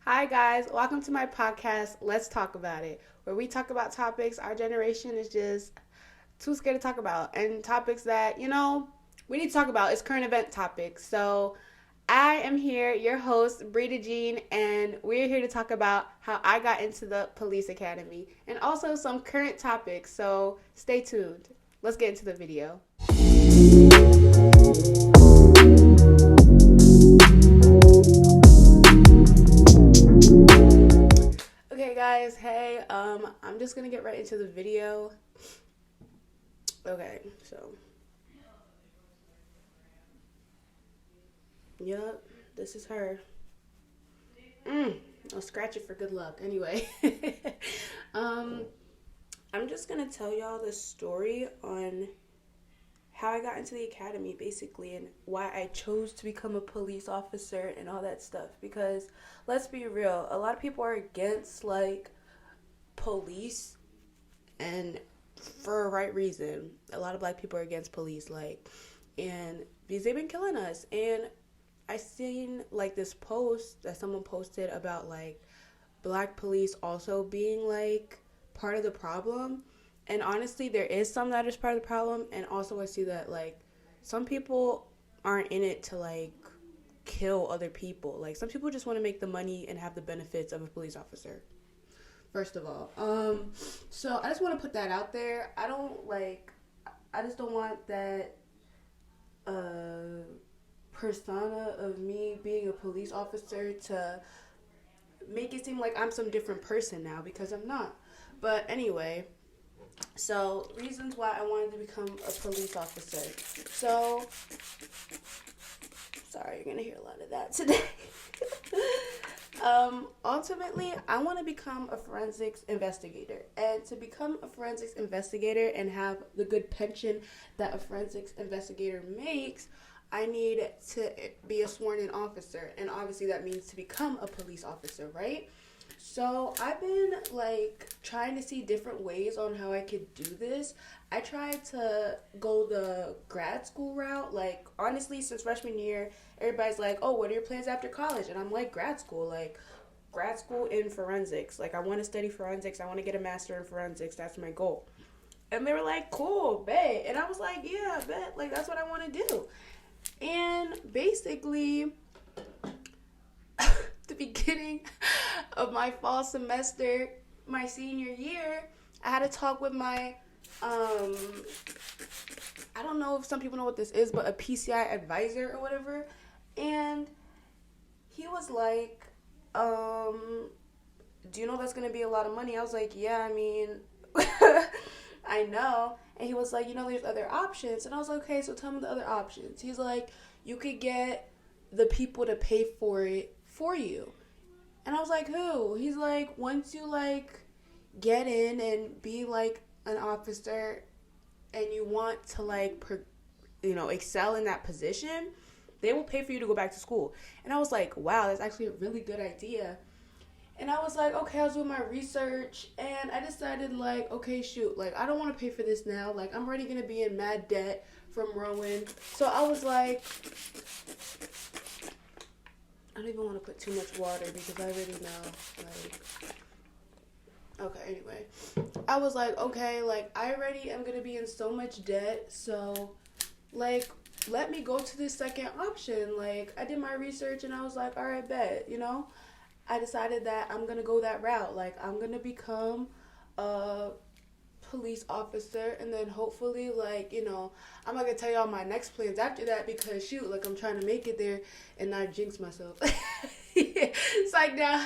Hi, guys. Welcome to my podcast, Let's Talk About It, where we talk about topics our generation is just too scared to talk about, and topics that, we need to talk about. It's current event topics. So, I am here, your host, Brita Jean, and we're here to talk about how I got into the police academy and also some current topics. So, stay tuned. Let's get into the video. Okay, guys, hey, I'm just gonna get right into the video. Okay, so, yep, this is her. I'll scratch it for good luck. Anyway, um, I'm just gonna tell y'all the story on how I got into the academy, basically, and why I chose to become a police officer and all that stuff. Because let's be real, a lot of people are against like police, and for a right reason. A lot of black people are against police, like, and because they've been killing us. And I seen like this post that someone posted about like black police also being like part of the problem. And honestly, there is some that is part of the problem. And also I see that like some people aren't in it to like kill other people. Like some people just want to make the money and have the benefits of a police officer. First of all, so I just want to put that out there. I just don't want that persona of me being a police officer to make it seem like I'm some different person now, because I'm not. But anyway, so reasons why I wanted to become a police officer. So, sorry, you're gonna hear a lot of that today. Ultimately, I want to become a forensics investigator. And to become a forensics investigator and have the good pension that a forensics investigator makes, I need to be a sworn in officer. And obviously that means to become a police officer, right? So I've been like trying to see different ways on how I could do this. I tried to go the grad school route. Like honestly, since freshman year, everybody's like, "Oh, what are your plans after college?" And I'm like, grad school, in forensics. Like I want to study forensics. I want to get a master in forensics. That's my goal. And they were like, "Cool, bet." And I was like, "Yeah, bet. Like that's what I want to do." And basically, the beginning of my fall semester, my senior year, I had a talk with my, I don't know if some people know what this is, but a PCI advisor or whatever. And he was like, do you know that's going to be a lot of money? I was like, yeah, I mean, I know. And he was like, there's other options. And I was like, okay, so tell me the other options. He's like, you could get the people to pay for it for you. And I was like, who? He's like, once you like get in and be like an officer and you want to like, excel in that position, they will pay for you to go back to school. And I was like, wow, that's actually a really good idea. And I was like, okay, I was doing my research and I decided like, okay, shoot, like I don't want to pay for this now. Like I'm already going to be in mad debt from rowing. So I was like, I don't even want to put too much water because I already know, like, okay, anyway. I was like, okay, like, I already am going to be in so much debt, so, like, let me go to this second option. Like, I did my research and I was like, all right, bet, I decided that I'm going to go that route. Like, I'm going to become a police officer, and then hopefully, like, I'm not gonna tell y'all my next plans after that because shoot, like I'm trying to make it there and not jinx myself. It's like now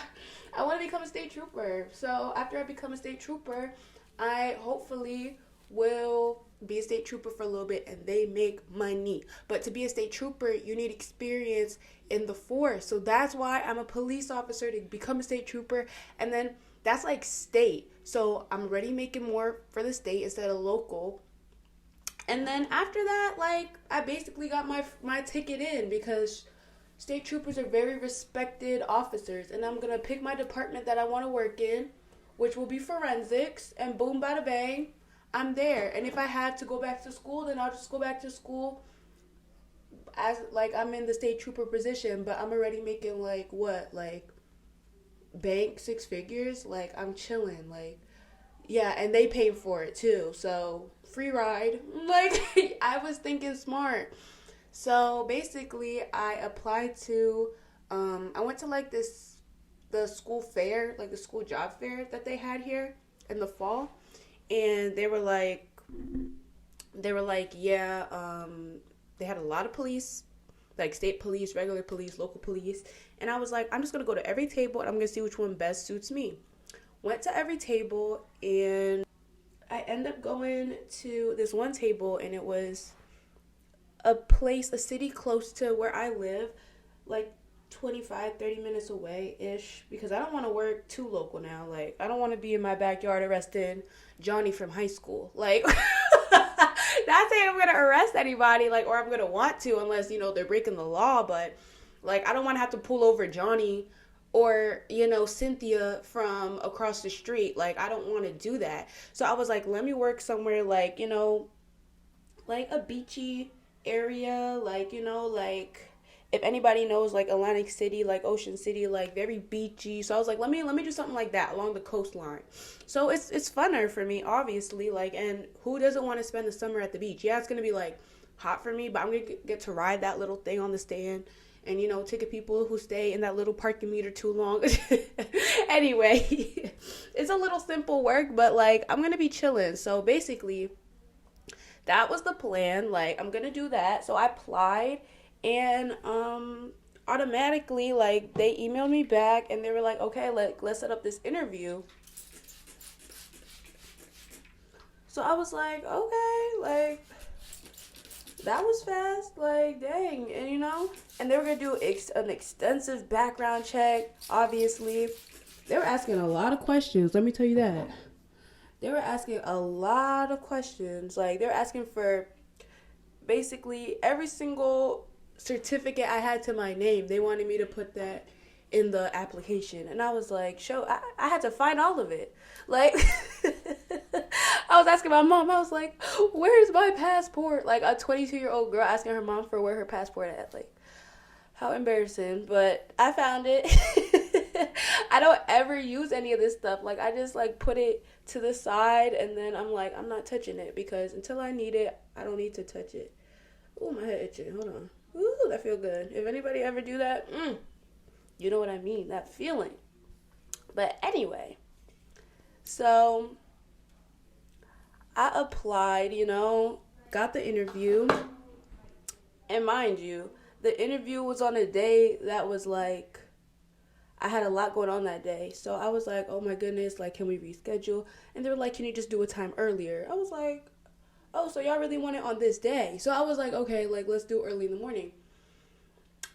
I want to become a state trooper. So after I become a state trooper, I hopefully will be a state trooper for a little bit and they make money. But to be a state trooper, you need experience in the force. So that's why I'm a police officer, to become a state trooper, and then that's like state. So I'm already making more for the state instead of local. And then after that, like, I basically got my ticket in because state troopers are very respected officers. And I'm going to pick my department that I want to work in, which will be forensics. And boom, bada bang, I'm there. And if I have to go back to school, then I'll just go back to school as, like, I'm in the state trooper position. But I'm already making, like, what? Like, bank six figures, like I'm chilling. Like, yeah, and they paid for it too. So free ride. Like I was thinking smart. So basically I applied to I went to like the school fair, like the school job fair that they had here in the fall, and they were like, yeah, they had a lot of police, like state police, regular police, local police. And I was like, I'm just going to go to every table and I'm going to see which one best suits me. Went to every table, and I ended up going to this one table, and it was a city close to where I live, like 25, 30 minutes away ish, because I don't want to work too local now. Like, I don't want to be in my backyard arresting Johnny from high school. Like, not saying I'm gonna arrest anybody, like, or I'm gonna want to, unless they're breaking the law. But like, I don't want to have to pull over Johnny or Cynthia from across the street. Like, I don't want to do that. So I was like, let me work somewhere like like a beachy area, like like if anybody knows like Atlantic City, like Ocean City, like very beachy. So I was like, let me do something like that along the coastline. So it's funner for me, obviously. Like, and who doesn't want to spend the summer at the beach? Yeah, it's gonna be like hot for me, but I'm gonna get to ride that little thing on the stand, and ticket people who stay in that little parking meter too long. Anyway, it's a little simple work, but like I'm gonna be chilling. So basically, that was the plan. Like, I'm gonna do that. So I applied, and automatically, like, they emailed me back, and they were like, okay, let's set up this interview. So I was like, okay, like, that was fast, like, dang. And they were gonna do an extensive background check, obviously. They were asking a lot of questions, let me tell you that. They were asking a lot of questions. Like, they were asking for basically every single certificate I had to my name. They wanted me to put that in the application. And I was like, I had to find all of it. Like, I was asking my mom, I was like, where's my passport? Like, a 22-year-old girl asking her mom for where her passport at. Like, how embarrassing. But I found it. I don't ever use any of this stuff. Like, I just, like, put it to the side, and then I'm like, I'm not touching it, because until I need it, I don't need to touch it. Ooh, my head itching. Hold on. Ooh, that feel good. If anybody ever do that, you know what I mean, that feeling. But anyway, so I applied, got the interview, and mind you, the interview was on a day that was like, I had a lot going on that day. So I was like, oh my goodness, like, can we reschedule? And they were like, can you just do a time earlier? I was like, oh, so y'all really want it on this day? So I was like, okay, like, let's do early in the morning.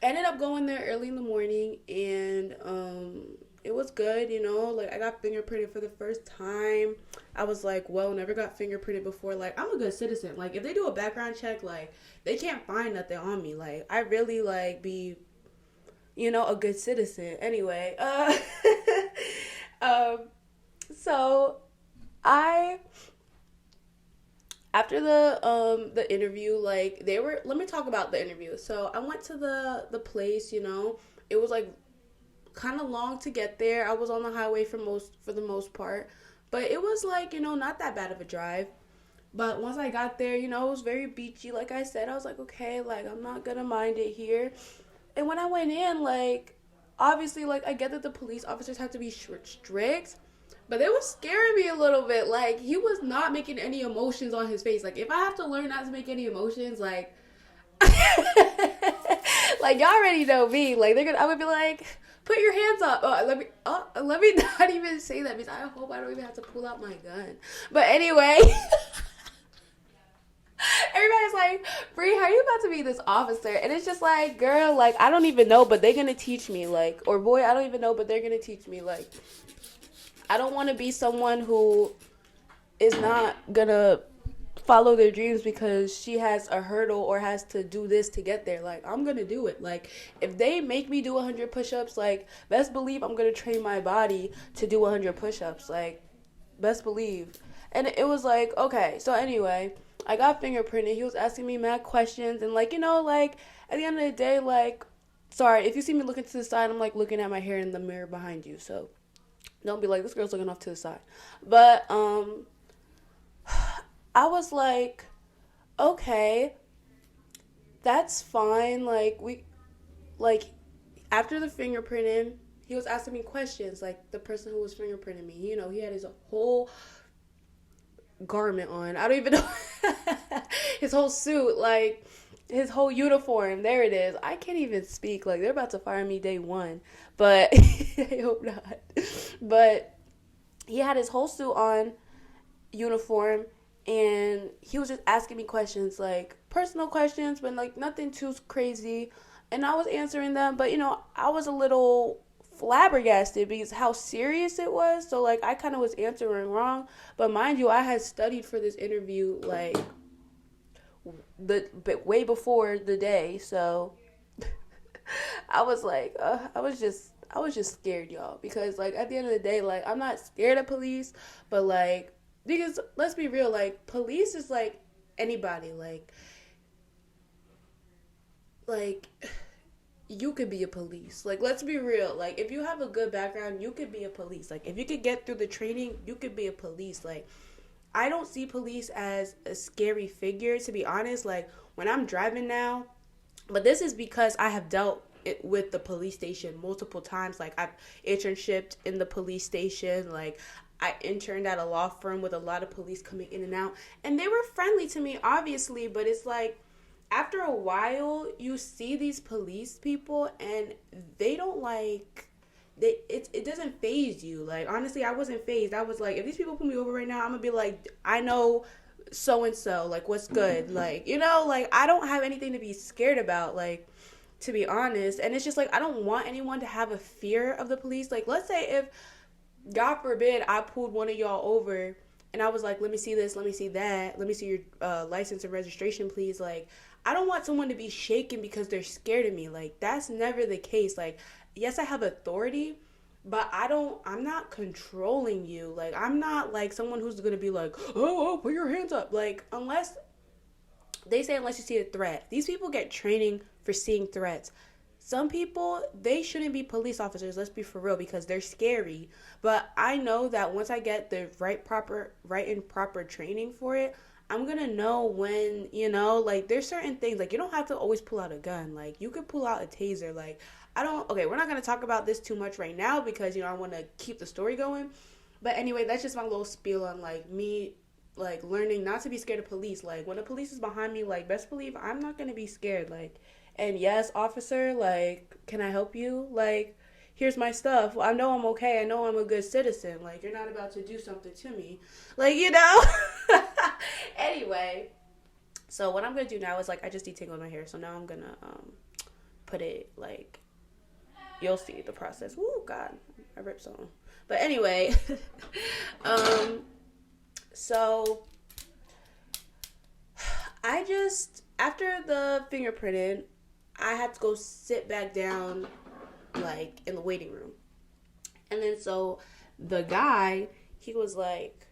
Ended up going there early in the morning, and it was good, like, I got fingerprinted for the first time. I was like, well, never got fingerprinted before. Like, I'm a good citizen. Like, if they do a background check, like, they can't find nothing on me. Like, I really, like, be a good citizen. Anyway, so after the interview, like, let me talk about the interview. So I went to the place, it was like kind of long to get there. I was on the highway for the most part, but it was like, not that bad of a drive. But once I got there, it was very beachy. Like I said, I was like, okay, like, I'm not gonna mind it here. And when I went in, like, obviously, like, I get that the police officers have to be strict, but they were scaring me a little bit. Like, he was not making any emotions on his face. Like, if I have to learn not to make any emotions, like, like, y'all already know me. Like, I would be like, put your hands up. Let me not even say that, because I hope I don't even have to pull out my gun. But anyway. Everybody's like, Bree, how are you about to be this officer? And it's just like, girl, like, I don't even know, but they're going to teach me. Like, or boy, I don't even know, but they're going to teach me. Like, I don't want to be someone who is not going to follow their dreams because she has a hurdle or has to do this to get there. Like, I'm going to do it. Like, if they make me do 100 push-ups, like, best believe I'm going to train my body to do 100 push-ups. Like, best believe. And it was like, okay, so anyway, I got fingerprinted. He was asking me mad questions. And, like, like, at the end of the day, like, Sorry, if you see me looking to the side, I'm like looking at my hair in the mirror behind you. So don't be like, this girl's looking off to the side. But I was like, okay, that's fine. Like after the fingerprinting, he was asking me questions. Like the person who was fingerprinting me, he had his whole garment on. I don't even know his whole suit, like his whole uniform. There it is. I can't even speak. Like they're about to fire me day one, but I hope not. But he had his whole suit on, uniform, and he was just asking me questions, like personal questions, but like nothing too crazy. And I was answering them, but I was a little flabbergasted because how serious it was. So like I kind of was answering wrong, but mind you, I had studied for this interview like way before the day. So I was like, I was just scared, y'all, because like at the end of the day, like I'm not scared of police, but like because let's be real, like police is like anybody, like you could be a police. Like, let's be real. Like, if you have a good background, you could be a police. Like, if you could get through the training, you could be a police. Like, I don't see police as a scary figure, to be honest. Like, when I'm driving now, but this is because I have dealt with the police station multiple times. Like, I've internshiped in the police station. Like, I interned at a law firm with a lot of police coming in and out. And they were friendly to me, obviously, but it's like, after a while, you see these police people, and they don't it doesn't faze you. Like, honestly, I wasn't fazed. I was like, if these people pull me over right now, I'm gonna be like, I know so-and-so, like, what's good? Like, like, I don't have anything to be scared about, like, to be honest. And it's just, like, I don't want anyone to have a fear of the police. Like, let's say if, God forbid, I pulled one of y'all over, and I was like, let me see this, let me see that, let me see your license and registration, please. Like, I don't want someone to be shaken because they're scared of me. Like, that's never the case. Like, yes, I have authority, but I'm not controlling you. Like, I'm not like someone who's going to be like, oh, put your hands up. Like, unless you see a threat. These people get training for seeing threats. Some people, they shouldn't be police officers, let's be for real, because they're scary. But I know that once I get the right and proper training for it, I'm going to know when, like, there's certain things, like, you don't have to always pull out a gun. Like, you could pull out a taser. Like, we're not going to talk about this too much right now because, I want to keep the story going. But anyway, that's just my little spiel on, like, me, like, learning not to be scared of police. Like, when the police is behind me, like, best believe I'm not going to be scared. Like, and yes, officer, like, can I help you? Like, here's my stuff. Well, I know I'm okay. I know I'm a good citizen. Like, you're not about to do something to me. Like, Anyway, so what I'm going to do now is, like, I just detangled my hair. So now I'm going to put it, like, you'll see the process. Woo, God, I ripped some. But anyway, so after the fingerprinting, I had to go sit back down, like, in the waiting room. And then so the guy, he was like,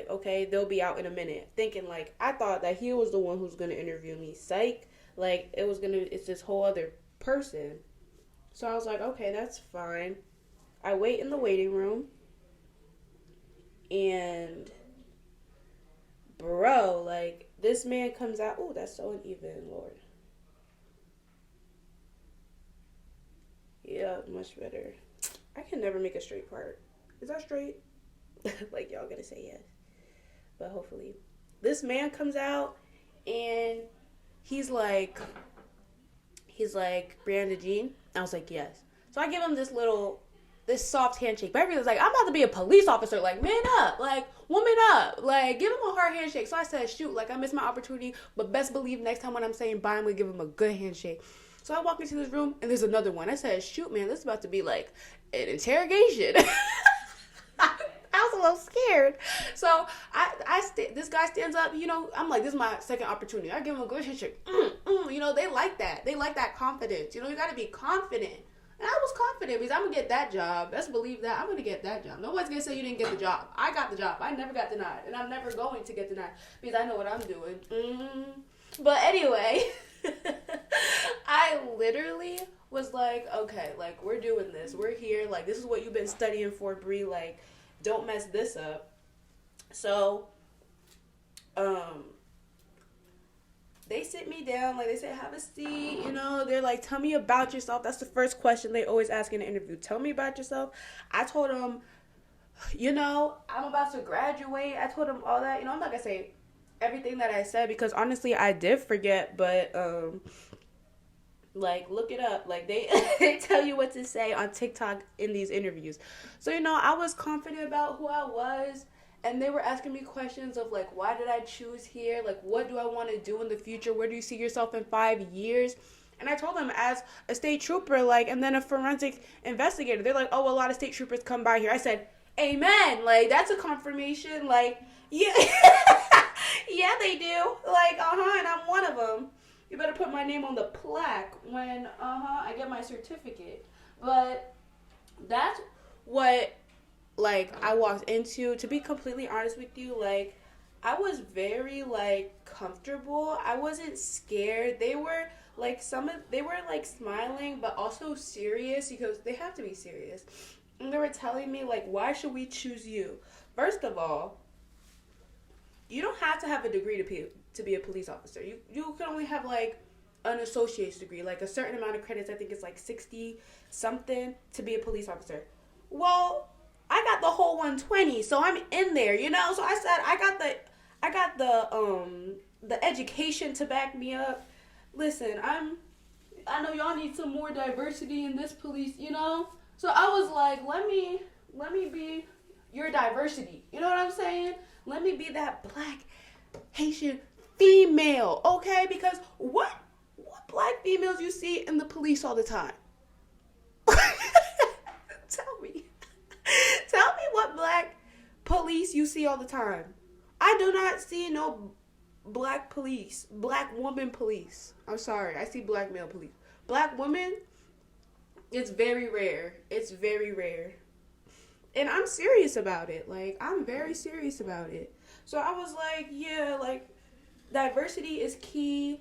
okay, they'll be out in a minute. Thinking, like, I thought that he was the one who's going to interview me. Psych. Like, it's this whole other person. So I was like, okay, that's fine. I wait in the waiting room. And, bro, like, this man comes out. Ooh, that's so uneven, Lord. Yeah, much better. I can never make a straight part. Is that straight? Like, y'all gonna say yes. But hopefully. This man comes out, and he's like, Brianna Jean? I was like, yes. So I give him this soft handshake. But everyone's like, I'm about to be a police officer. Like, man up. Like, woman up. Like, give him a hard handshake. So I said, shoot, like, I missed my opportunity. But best believe next time when I'm saying bye, I'm going to give him a good handshake. So I walk into this room, and there's another one. I said, shoot, man, this is about to be, like, an interrogation. I was a little scared. So this guy stands up, I'm like, this is my second opportunity. I give him a good handshake. They like that. They like that confidence. You got to be confident. And I was confident because I'm going to get that job. Best believe that. I'm going to get that job. Nobody's going to say you didn't get the job. I got the job. I never got denied. And I'm never going to get denied because I know what I'm doing. But anyway, I literally was like, okay, like, we're doing this. We're here. Like, this is what you've been studying for, Bree. Like, don't mess this up. So, they sit me down. Like, they say, have a seat. You know, they're like, tell me about yourself. That's the first question they always ask in an interview. Tell me about yourself. I told them, you know, I'm about to graduate. I told them all that. You know, I'm not going to say everything that I said because, honestly, I did forget. But, like, look it up. Like, they they tell you what to say on TikTok in these interviews. So, you know, I was confident about who I was. And they were asking me questions of, like, why did I choose here? Like, what do I want to do in the future? Where do you see yourself in 5 years? And I told them, as a state trooper, like, and then a forensic investigator. They're like, oh, a lot of state troopers come by here. I said, amen. Like, that's a confirmation. Like, yeah. Yeah, they do. Like, and I'm one of them. You better put my name on the plaque when, I get my certificate. But that's what, like, I walked into. To be completely honest with you, like, I was very, like, comfortable. I wasn't scared. They were, like, smiling, but also serious because they have to be serious. And they were telling me, like, why should we choose you? First of all, you don't have to have a degree to be a police officer. You can only have, like, an associate's degree, like a certain amount of credits. I think it's like 60 something to be a police officer. Well, I got the whole 120, so I'm in there, you know. So I said I got the education to back me up. Listen, I know y'all need some more diversity in this police, you know. So I was like, let me be your diversity. You know what I'm saying? Let me be that Black Haitian female, okay? Because what Black females you see in the police all the time? Tell me what Black police you see all the time. I do not see no Black police, Black woman police. I'm sorry, I see Black male police. Black women, it's very rare. It's very rare. And I'm serious about it. Like, I'm very serious about it. So I was like, yeah, like, diversity is key.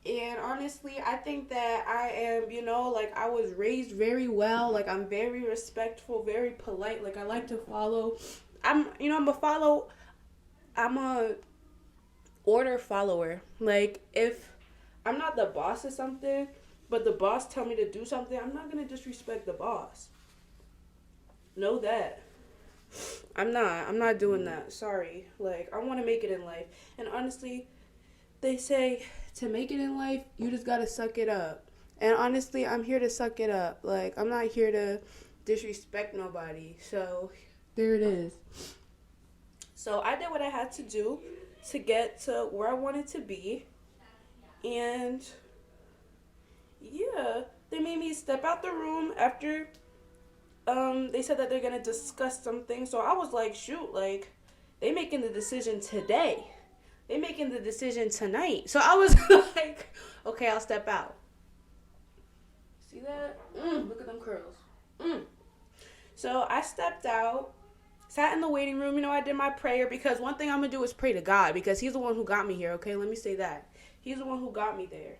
And honestly, I think that I am, you know, like, I was raised very well. Like, I'm very respectful, very polite. Like, I like to follow. I'm a order follower. Like, if I'm not the boss of something, but the boss tell me to do something, I'm not going to disrespect the boss. Know that. I'm not doing that. Sorry. Like, I want to make it in life. And honestly, they say to make it in life, you just got to suck it up. And honestly, I'm here to suck it up. Like, I'm not here to disrespect nobody. So, there it is. So, I did what I had to do to get to where I wanted to be. And, yeah, they made me step out the room after they said that they're going to discuss something. So I was like, shoot, like, they making the decision today. They making the decision tonight. So I was like, okay, I'll step out. See that? Look at them curls. So I stepped out, sat in the waiting room. You know, I did my prayer because one thing I'm going to do is pray to God because he's the one who got me here, okay? Let me say that. He's the one who got me there.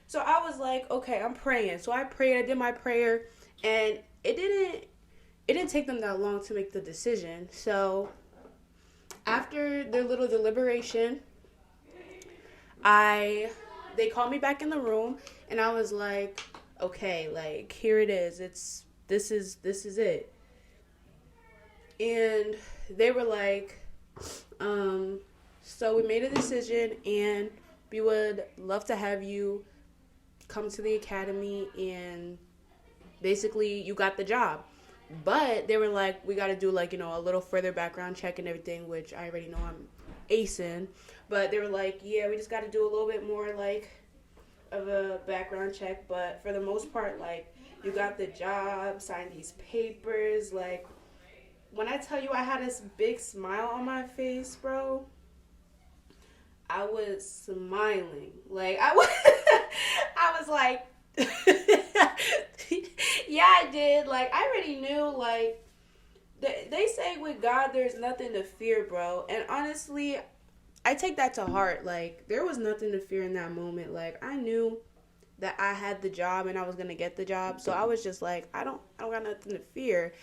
So I was like, okay, I'm praying. So I prayed. I did my prayer. And it didn't take them that long to make the decision. So after their little deliberation, they called me back in the room, and I was like, okay, like, here it is. This is it. And they were like, so we made a decision, and we would love to have you come to the academy, and basically you got the job. But they were like, we got to do, like, you know, a little further background check and everything, which I already know I'm acing. But they were like, yeah, we just got to do a little bit more, like, of a background check. But for the most part, like, you got the job, signed these papers. Like, when I tell you I had this big smile on my face, bro, I was smiling. Like, I was like, yeah, I did. Like, I already knew, like, they say with God there's nothing to fear, bro. And honestly, I take that to heart. Like, there was nothing to fear in that moment. Like, I knew that I had the job and I was gonna get the job. So I was just like, I don't got nothing to fear.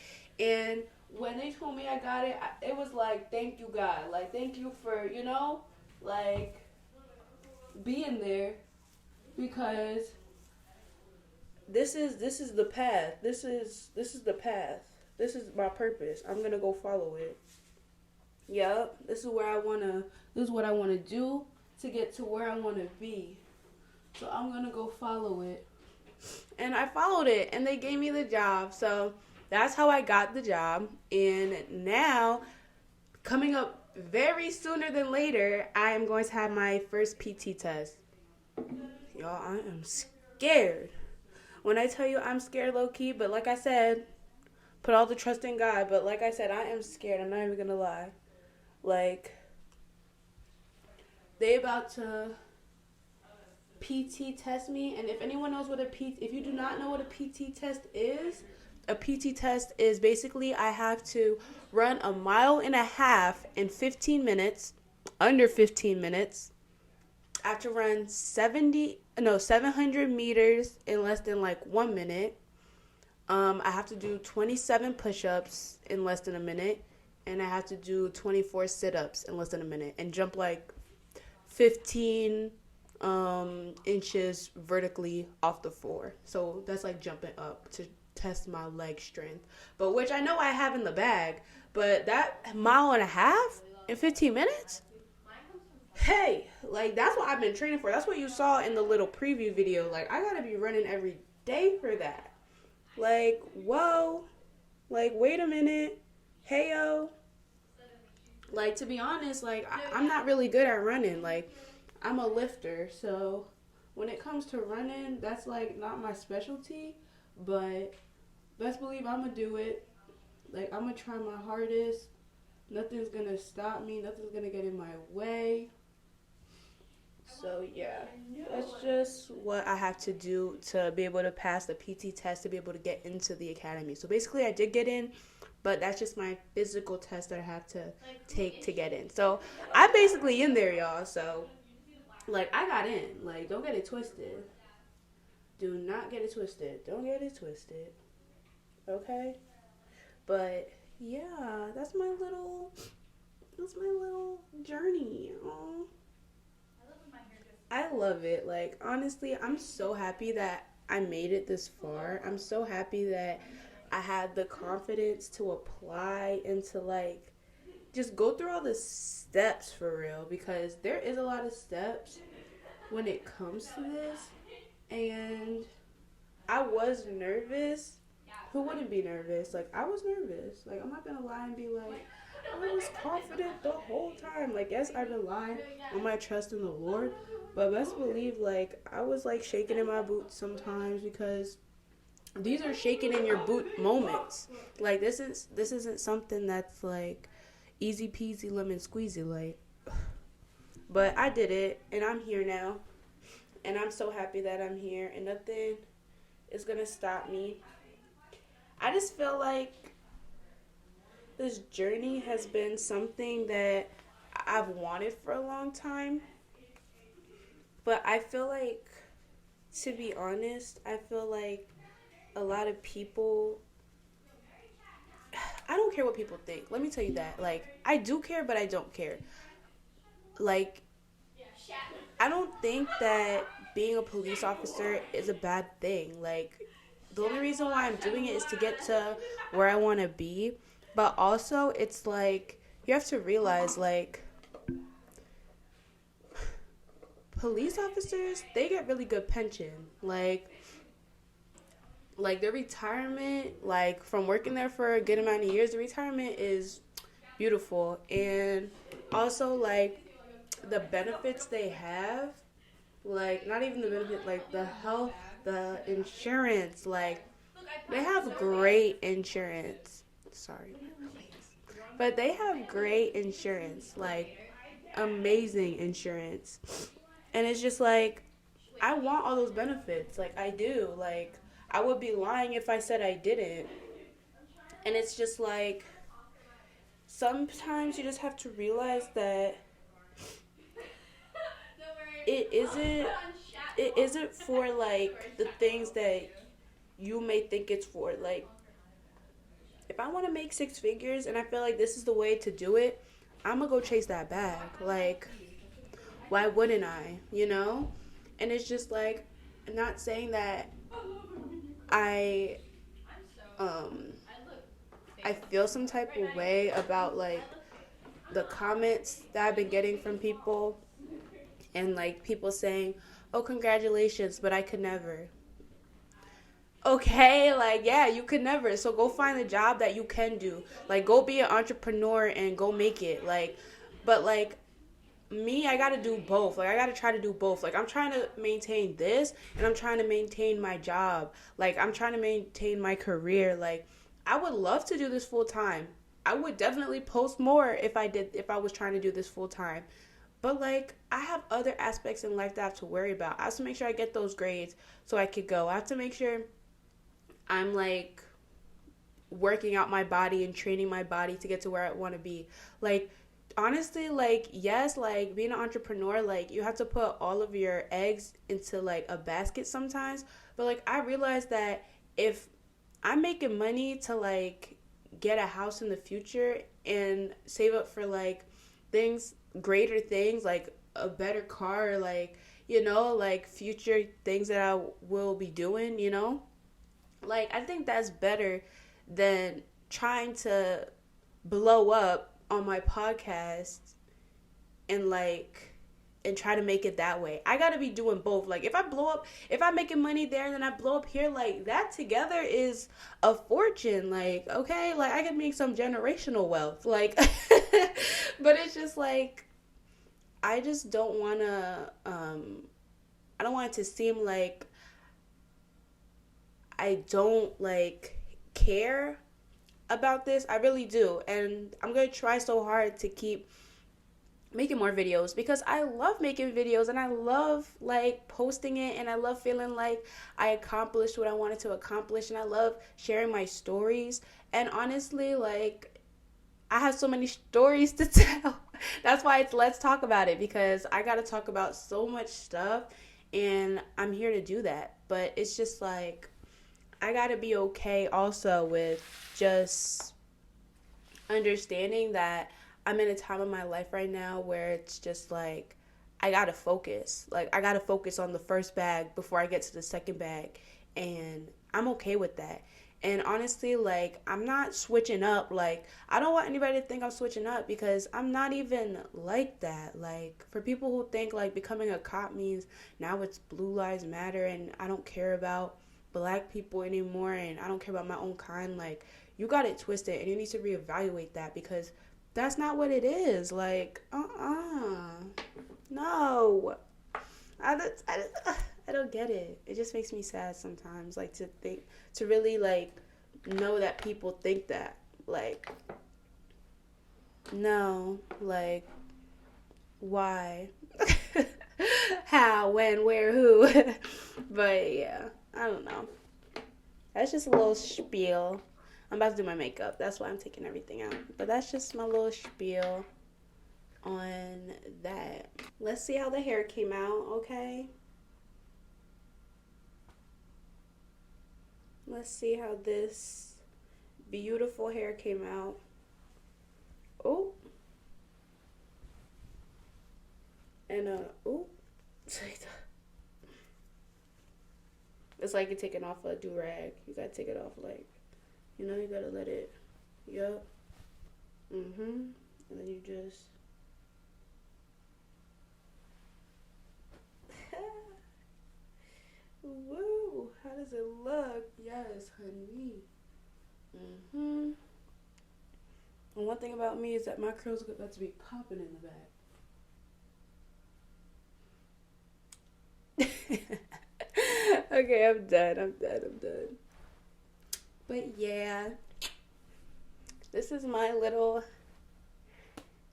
And when they told me I got it, it was like, thank you, God. Like, thank you for, like, being there, because this is the path. This is the path. This is my purpose. I'm gonna go follow it. Yup. This is what I wanna do to get to where I wanna be. So I'm gonna go follow it. And I followed it, and they gave me the job. So that's how I got the job. And now, coming up very sooner than later, I am going to have my first PT test. Y'all, I am scared. When I tell you I'm scared low-key, but like I said, put all the trust in God. But like I said, I am scared. I'm not even gonna lie. Like, they about to PT test me, and if anyone knows what if you do not know what a PT test is, a PT test is basically I have to run 1.5 miles in 15 minutes, under 15 minutes. I have to run 700 meters in less than like 1 minute. I have to do 27 push-ups in less than a minute, and I have to do 24 sit-ups in less than a minute, and jump like 15 inches vertically off the floor. So that's like jumping up to test my leg strength, but which I know I have in the bag. But that 1.5 miles in 15 minutes, hey, like, that's what I've been training for. That's what you saw in the little preview video. Like, I gotta be running every day for that. Like, whoa, like, wait a minute, hey yo. Like, to be honest, like, I'm not really good at running. Like, I'm a lifter, so when it comes to running, that's like not my specialty, but best believe I'm gonna do it. Like, I'm gonna try my hardest. Nothing's gonna stop me, nothing's gonna get in my way. So yeah, that's just what I have to do to be able to pass the PT test, to be able to get into the academy. So basically I did get in, but that's just my physical test that I have to take to get in. So I'm basically in there, y'all. So, like, I got in. Like, don't get it twisted. Do not get it twisted. Don't get it twisted. Okay? But yeah, that's my little journey. Aww. I love it. Like, honestly, I'm so happy that I made it this far. I'm so happy that I had the confidence to apply and to, like, just go through all the steps for real, because there is a lot of steps when it comes to this. And I was nervous. Who wouldn't be nervous? Like, I was nervous. Like, I'm not gonna lie and be like, I was confident the whole time. Like, yes, I relied on my trust in the Lord, but best believe, like, I was, like, shaking in my boots sometimes, because these are shaking in your boot moments. Like, this isn't something that's, like, easy peasy lemon squeezy, like. But I did it, and I'm here now, and I'm so happy that I'm here, and nothing is gonna stop me. I just feel like this journey has been something that I've wanted for a long time. But I feel like, to be honest, I feel like a lot of people, I don't care what people think. Let me tell you that. Like, I do care, but I don't care. Like, I don't think that being a police officer is a bad thing. Like, the only reason why I'm doing it is to get to where I want to be. But also, it's like, you have to realize, like, police officers, they get really good pension. Like their retirement, like, from working there for a good amount of years, the retirement is beautiful. And also, like, the benefits they have, like, not even the benefit, like, the health, the insurance, like, they have great insurance. Sorry, but they have great insurance, like, amazing insurance. And it's just like, I want all those benefits. Like, I do. Like, I would be lying if I said I didn't. And it's just like, sometimes you just have to realize that it isn't it isn't for like the things that you may think it's for. Like, if I want to make 6 figures and I feel like this is the way to do it, I'm gonna go chase that bag. Like, why wouldn't I? You know? And it's just like, I'm not saying that I um I feel some type of way about like the comments that I've been getting from people, and like people saying, "Oh, congratulations, but I could never." Okay, like, yeah, you could never. So go find a job that you can do. Like, go be an entrepreneur and go make it. Like, but like me, I gotta do both. Like, I gotta try to do both. Like, I'm trying to maintain this and I'm trying to maintain my job. Like, I'm trying to maintain my career. Like, I would love to do this full time. I would definitely post more if I was trying to do this full time. But like, I have other aspects in life that I have to worry about. I have to make sure I get those grades so I could go. I have to make sure I'm like working out my body and training my body to get to where I want to be. Like, honestly, like, yes, like being an entrepreneur, like you have to put all of your eggs into like a basket sometimes. But like, I realized that if I'm making money to like get a house in the future and save up for like things, greater things, like a better car, like, you know, like future things that I will be doing, you know, like, I think that's better than trying to blow up on my podcast and like and try to make it that way. I gotta be doing both. Like, if I blow up, if I'm making money there and then I blow up here, like that together is a fortune. Like, okay, like I could make some generational wealth. Like, but it's just like I just don't wanna. I don't want it to seem like I don't like care about this. I really do. And I'm going to try so hard to keep making more videos because I love making videos and I love like posting it and I love feeling like I accomplished what I wanted to accomplish and I love sharing my stories. And honestly, like I have so many stories to tell. That's why it's Let's Talk About It, because I got to talk about so much stuff and I'm here to do that. But it's just like I gotta be okay also with just understanding that I'm in a time of my life right now where it's just like I gotta focus. Like, I gotta focus on the first bag before I get to the second bag. And I'm okay with that. And honestly, like, I'm not switching up. Like, I don't want anybody to think I'm switching up because I'm not even like that. Like, for people who think like becoming a cop means now it's Blue Lives Matter and I don't care about black people anymore and I don't care about my own kind, like, you got it twisted and you need to reevaluate that because that's not what it is. Like, no, I don't get it. It just makes me sad sometimes, like, to think, to really like know that people think that, like, no, like, why? How, when, where, who? But yeah, I don't know. That's just a little spiel. I'm about to do my makeup. That's why I'm taking everything out. But that's just my little spiel on that. Let's see how the hair came out, okay? Let's see how this beautiful hair came out. Oh. And, oh. It's like you're taking off a do-rag. You gotta take it off, like, you know, you gotta let it, yup. And then you just, woo, how does it look? Yes, honey. And one thing about me is that my curls are about to be popping in the back. Okay, I'm done. But yeah, this is my little,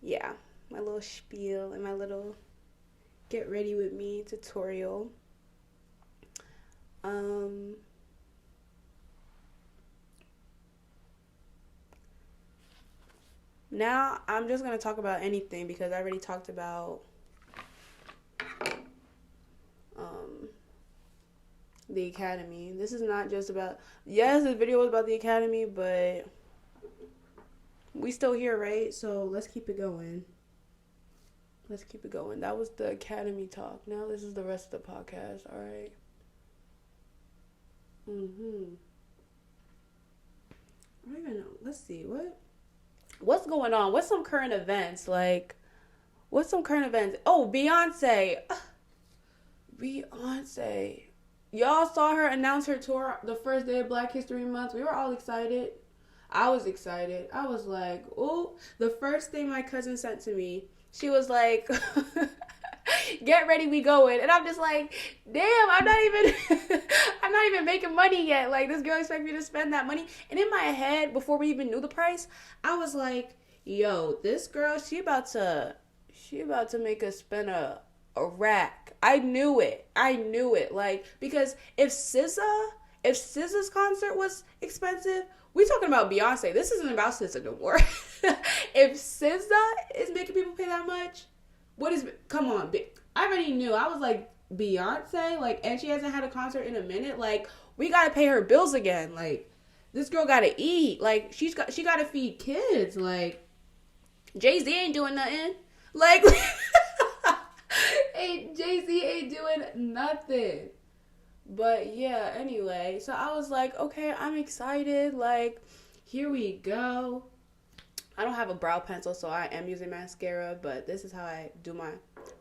my little spiel and my little get ready with me tutorial. Now I'm just gonna talk about anything because I already talked about the Academy. This is not just about, yes, this video was about the Academy, but we still here, right? So let's keep it going. Let's keep it going. That was the Academy talk. Now this is the rest of the podcast, all right? I don't even know. Let's see. What's going on? What's some current events? Like, what's some current events? Oh, Beyonce. Beyonce. Y'all saw her announce her tour the first day of Black History Month. We were all excited. I was excited. I was like, oh, the first thing my cousin sent to me, she was like, get ready, we going. And I'm just like, damn, I'm not even making money yet. Like, this girl expect me to spend that money. And in my head, before we even knew the price, I was like, yo, this girl, she about to make us spend a rack. I knew it. Like, because if SZA's concert was expensive, we talking about Beyonce. This isn't about SZA no more. If SZA is making people pay that much, come on. I already knew. I was like, Beyonce, like, and she hasn't had a concert in a minute. Like, we gotta pay her bills again. Like, this girl gotta eat. Like, she gotta feed kids. Like, Jay-Z ain't doing nothing. Like, Jay-Z ain't doing nothing. But yeah, anyway, so I was like, okay, I'm excited. Like, here we go. I don't have a brow pencil, so I am using mascara, but this is how I do my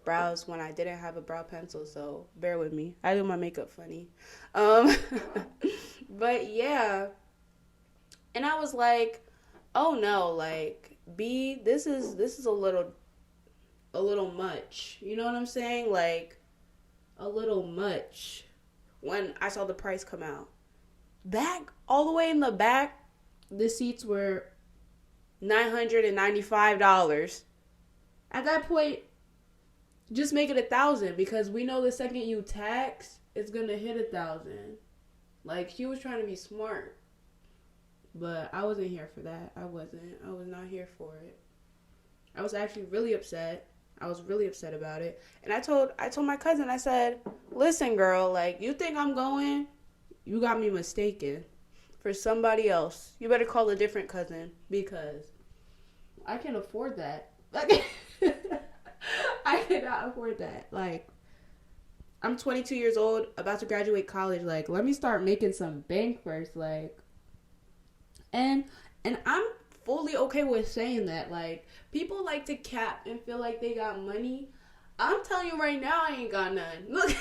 brows when I didn't have a brow pencil, so bear with me. I do my makeup funny. But yeah. And I was like, oh no, like, B, this is a little much. You know what I'm saying? Like, a little much. When I saw the price come out, all the way in the back, the seats were $995. At that point, just make it $1,000, because we know the second you tax, it's gonna hit $1,000. Like, she was trying to be smart, but I wasn't here for that. I was not here for it. I was actually really upset. I was really upset about it. And I told my cousin, I said, listen, girl, like, you think I'm going? You got me mistaken for somebody else. You better call a different cousin, because I can't afford that. Like, I cannot afford that. Like, I'm 22 years old, about to graduate college. Like, let me start making some bank first. Like, and I'm fully okay with saying that. Like, people like to cap and feel like they got money. I'm telling you right now, I ain't got none. Look,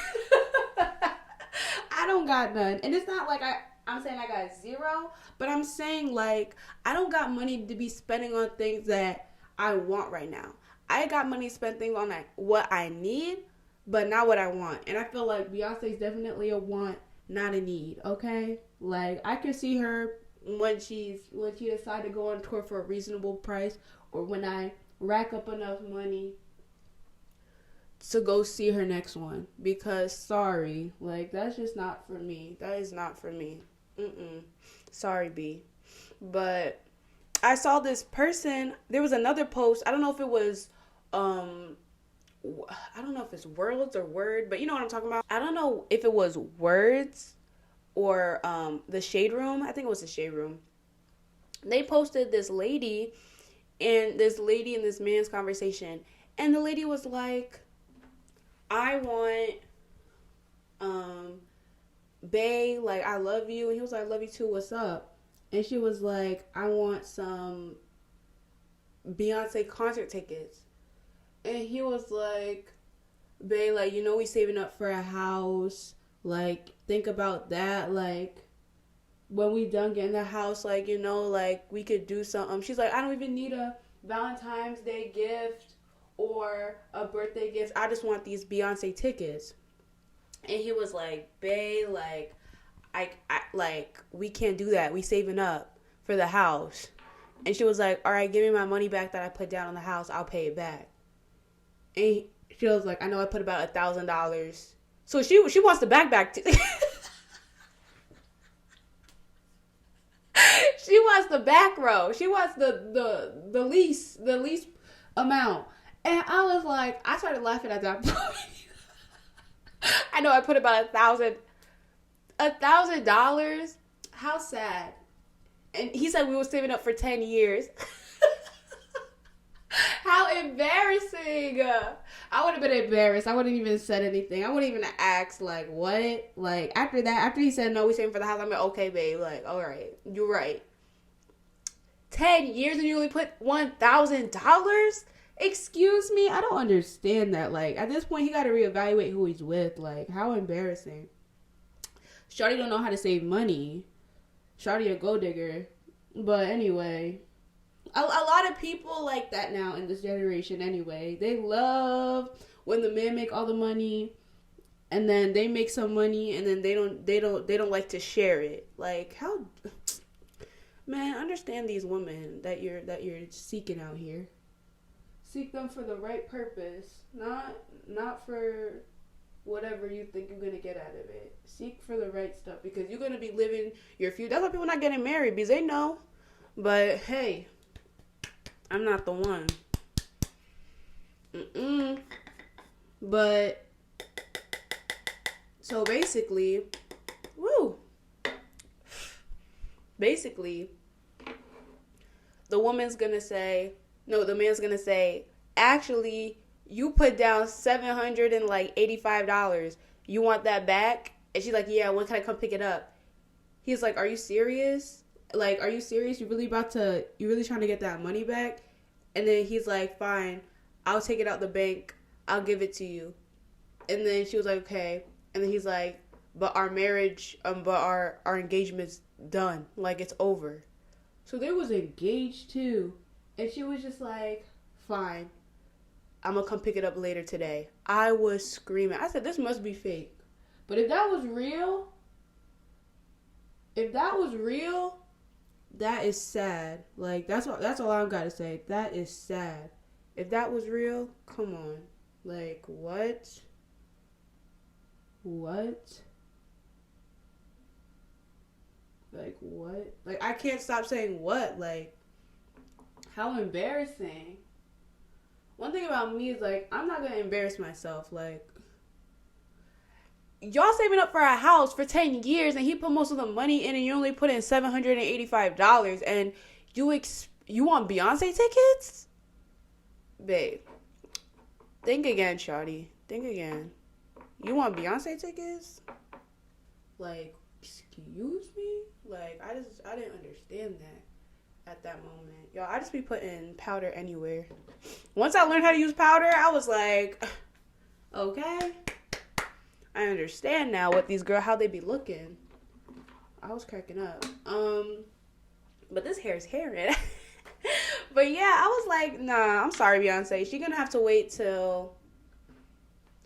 I don't got none. And it's not like I'm saying I got zero, but I'm saying, like, I don't got money to be spending on things that I want right now. I got money to spend things on, like, what I need, but not what I want. And I feel like Beyonce's definitely a want, not a need, okay? Like, I can see her when she decides to go on tour for a reasonable price, or when I rack up enough money to go see her next one. Because, sorry, like, that's just not for me. That is not for me. Sorry, B. But I saw this person, there was another post, I don't know if it was, I don't know if it's Words or Word, but you know what I'm talking about. I don't know if it was Words or the Shade Room. I think it was the Shade Room. They posted this lady and this man's conversation, and the lady was like, I want bae, like, I love you. And he was like, I love you too, what's up? And she was like, I want some Beyonce concert tickets. And he was like, bae, like, you know we saving up for a house. Like, think about that. Like, when we done getting the house, like, you know, like, we could do something. She's like, I don't even need a Valentine's Day gift or a birthday gift. I just want these Beyonce tickets. And he was like, bae, like, I like, we can't do that. We saving up for the house. And she was like, all right, give me my money back that I put down on the house. I'll pay it back. And she was like, I know I put about $1,000. So she wants the back too. She wants the back row. She wants the lease amount. And I was like, I started laughing at that point. I know I put about $1,000 $1,000? How sad. And he said we were saving up for 10 years. How embarrassing. I would have been embarrassed. I wouldn't even said anything. I wouldn't even asked, like, what? Like, after that, after he said, no, we saving for the house, I'm like, okay, babe. Like, all right. You're right. 10 years and you only put $1,000? Excuse me? I don't understand that. Like, at this point, he got to reevaluate who he's with. Like, how embarrassing. Shawty don't know how to save money. Shawty a gold digger. But anyway, a lot of people like that now in this generation anyway. They love when the men make all the money and then they make some money and then they don't like to share it. Like, how, man, understand these women that you're seeking out here. Seek them for the right purpose, not for whatever you think you're gonna get out of it. Seek for the right stuff because you're gonna be living your future. That's why people not getting married because they know. But hey, I'm not the one. But so basically, the man's gonna say, actually, you put down $785. You want that back? And she's like, yeah, when can I come pick it up? He's like, are you serious? Like, are you serious? You really trying to get that money back? And then he's like, fine, I'll take it out the bank. I'll give it to you. And then she was like, okay. And then he's like, but our marriage, our engagement's done. Like, it's over. So they was engaged too. And she was just like, fine, I'm going to come pick it up later today. I was screaming. I said, this must be fake. But if that was real, that is sad. Like, that's all I've got to say. That is sad. If that was real, come on. Like, what? Like, what? Like, I can't stop saying what. Like, how embarrassing. One thing about me is, like, I'm not going to embarrass myself. Like, y'all saving up for a house for 10 years and he put most of the money in and you only put in $785 and you want Beyonce tickets? Babe, think again, shawty. Think again. You want Beyonce tickets? Like, excuse me? Like, I didn't understand that at that moment. Y'all, I just be putting powder anywhere. Once I learned how to use powder, I was like, okay. I understand now what these girls, how they be looking. I was cracking up. But this hair is hairing. But yeah, I was like, nah, I'm sorry, Beyonce. She's gonna have to wait till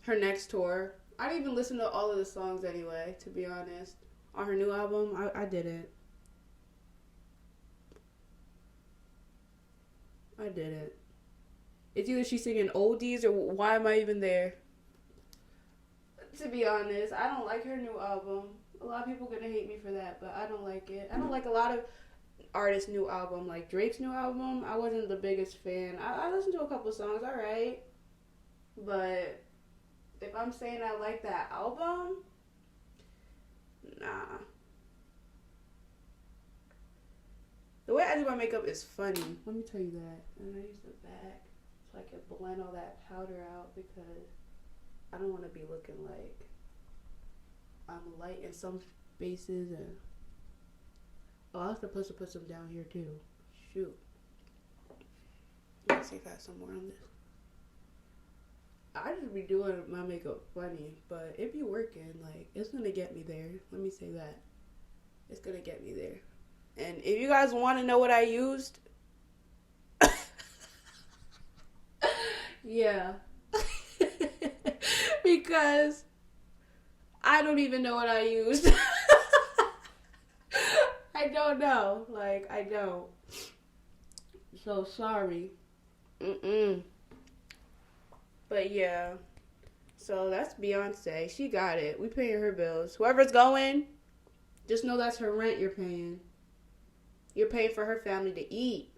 her next tour. I didn't even listen to all of the songs anyway, to be honest. On her new album, I didn't. It's either she's singing oldies or why am I even there? To be honest, I don't like her new album. A lot of people gonna hate me for that, but I don't like it. I don't like a lot of artists' new album. Like Drake's new album, I wasn't the biggest fan. I listened to a couple songs, alright. But if I'm saying I like that album, nah. The way I do my makeup is funny. Let me tell you that. And I use the bag so I can blend all that powder out because I don't want to be looking like I'm light in some spaces and I'm supposed to put some down here too. Shoot. Let's see if I have some more on this. I just be doing my makeup funny, but it be working. Like, it's gonna get me there. Let me say that. It's gonna get me there. And if you guys want to know what I used, yeah. Because I don't even know what I used. I don't know. Like, I don't. So, sorry. But, yeah. So, that's Beyonce. She got it. We paying her bills. Whoever's going, just know that's her rent you're paying. You're paying for her family to eat.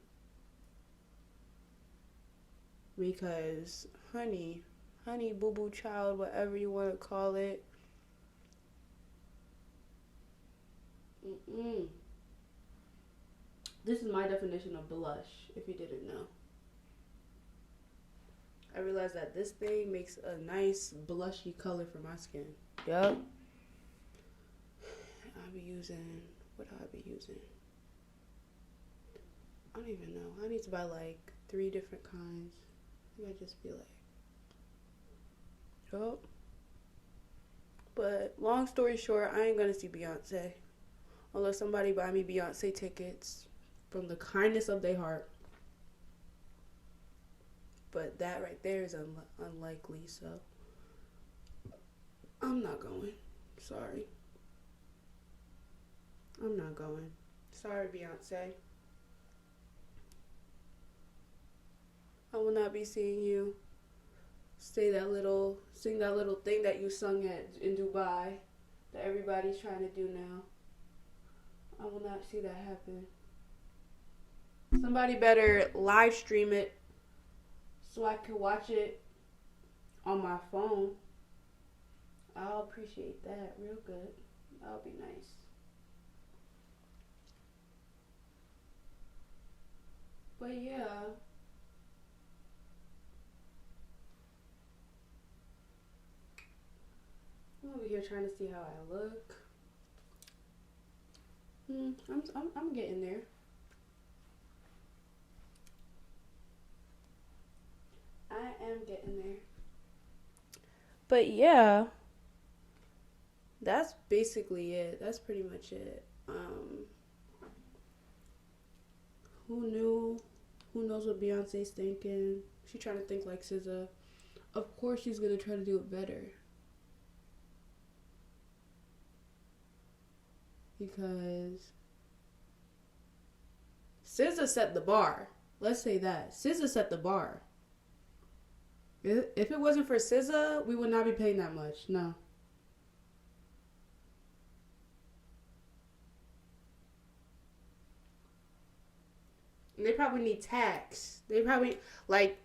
Because, honey, boo-boo child, whatever you want to call it, Mm-mm. This is my definition of blush, if you didn't know. I realized that this thing makes a nice blushy color for my skin. Yup. I'll be using, what do I be using? I don't even know. I need to buy like 3 different kinds. I might just be like, yup. But long story short, I ain't gonna see Beyonce unless somebody buy me Beyonce tickets from the kindness of their heart. But that right there is unlikely, so I'm not going. Sorry. I'm not going. Sorry, Beyonce. I will not be seeing you sing that little thing that you sung in Dubai that everybody's trying to do now. I will not see that happen. Somebody better live stream it so I can watch it on my phone. I'll appreciate that real good. That'll be nice. But yeah. I'm over here trying to see how I look. I'm getting there. I am getting there. But yeah, that's basically it. That's pretty much it. Who knew? Who knows what Beyonce's thinking? She's trying to think like SZA. Of course she's gonna try to do it better. Because SZA set the bar. Let's say that. SZA set the bar. If it wasn't for SZA, we would not be paying that much. No. And they probably need tax. They probably, like,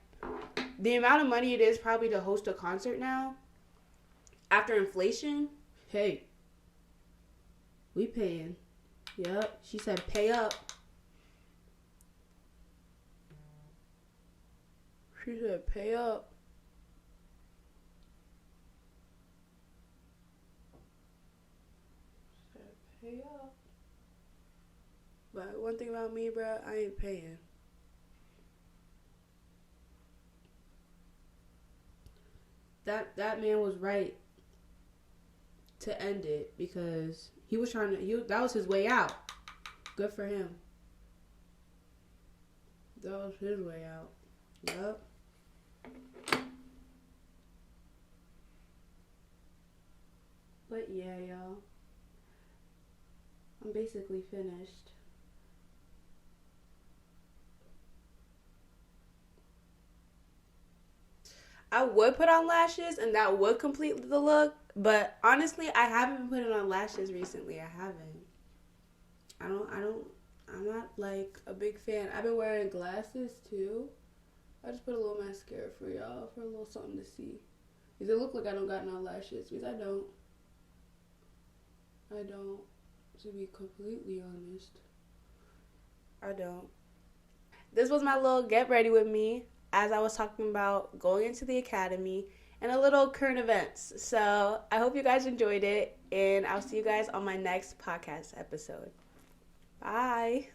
the amount of money it is probably to host a concert now, after inflation, hey, we paying. Yep. She said pay up. She said pay up. She said pay up. But one thing about me, bro, I ain't paying. That man was right to end it because he was trying to. That was his way out. Good for him. That was his way out. Yup. But yeah, y'all. I'm basically finished. I would put on lashes and that would complete the look, but honestly, I haven't been putting on lashes recently. I haven't. I'm not like a big fan. I've been wearing glasses too. I just put a little mascara for y'all for a little something to see. Because it look like I don't got no lashes, because I don't. To be completely honest. I don't. This was my little get ready with me as I was talking about going into the academy and a little current events. So I hope you guys enjoyed it, and I'll see you guys on my next podcast episode. Bye.